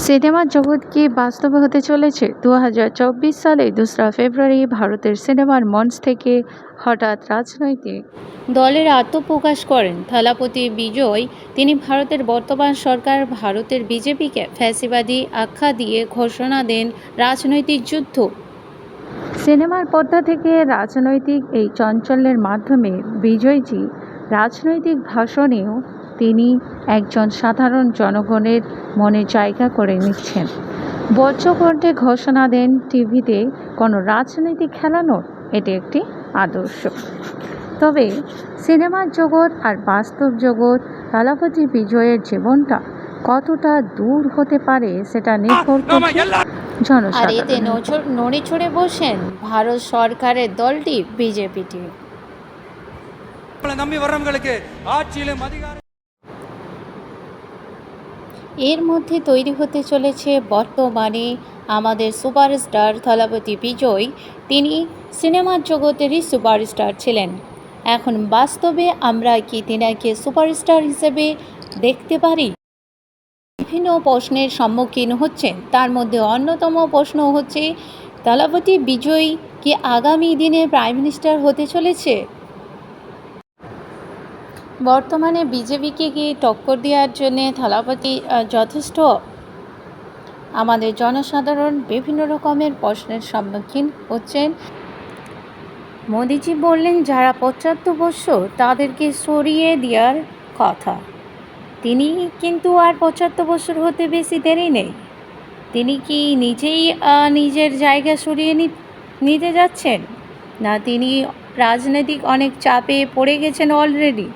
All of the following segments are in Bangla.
সিনেমার জগৎ কি বাস্তবে হতে চলেছে? ২০২৪ সালে ২রা ফেব্রুয়ারি ভারতের সিনেমার মঞ্চ থেকে হঠাৎ রাজনৈতিক দলের আত্মপ্রকাশ করেন থালাপতি বিজয়। তিনি ভারতের বর্তমান সরকার ভারতের বিজেপিকে ফ্যাসিবাদী আখ্যা দিয়ে ঘোষণা দেন রাজনৈতিক যুদ্ধ। সিনেমার পর্দা থেকে রাজনৈতিক এই চাঞ্চল্যের মাধ্যমে বিজয়জি রাজনৈতিক ভাষণেও তিনি একজন সাধারণ জনগণের মনে জায়গা করে নিচ্ছেন। বজ্রকণ্ঠে ঘোষণা দেন টিভিতে কোনো রাজনৈতিক খেলা নয়, এটি একটি আদর্শ। তবে সিনেমার জগৎ আর বাস্তব জগৎ, থালাপতি বিজয়ের জীবনটা কতটা দূর হতে পারে সেটা নির্ভর করছে আর এতে জনসাধারণ। নড়ে চড়ে বসেন ভারত সরকারের দলটি বিজেপিটি। நம்பி வர்றவங்களுக்கு ஆட்சியிலும் அதிகாரம் এর মধ্যে তৈরি হতে চলেছে বর্তমানে আমাদের সুপারস্টার থালাপতি বিজয়। তিনি সিনেমার জগতেরই সুপারস্টার ছিলেন। এখন বাস্তবে আমরা কি তিনাকে সুপারস্টার হিসেবে দেখতে পারি? বিভিন্ন প্রশ্নের সম্মুখীন হচ্ছেন। তার মধ্যে অন্যতম প্রশ্ন হচ্ছে, থালাপতি বিজয় কি আগামী দিনে প্রাইম মিনিস্টার হতে চলেছে? বর্তমানে বিজেপিকে কি টক্কর দেওয়ার জন্যে থালাপতি যথেষ্ট? আমাদের জনসাধারণ বিভিন্ন রকমের প্রশ্নের সম্মুখীন হচ্ছেন। মোদিজি বললেন যারা ৭৫ বছর তাদেরকে সরিয়ে দেওয়ার কথা। তিনি কিন্তু আর ৭৫ বছর হতে বেশি দেরি নেই। তিনি কি নিজেই নিজের জায়গা সরিয়ে নিতে যাচ্ছেন, না তিনি রাজনৈতিক অনেক চাপে পড়ে গেছেন অলরেডি?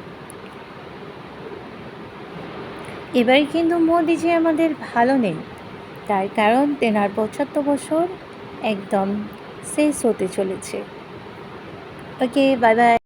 এবার কিন্তু মোদিজি আমাদের ভালো নেই, তার কারণ তেনার ৭৫ বছর একদম শেষ হতে চলেছে। ওকে, বাই বাই।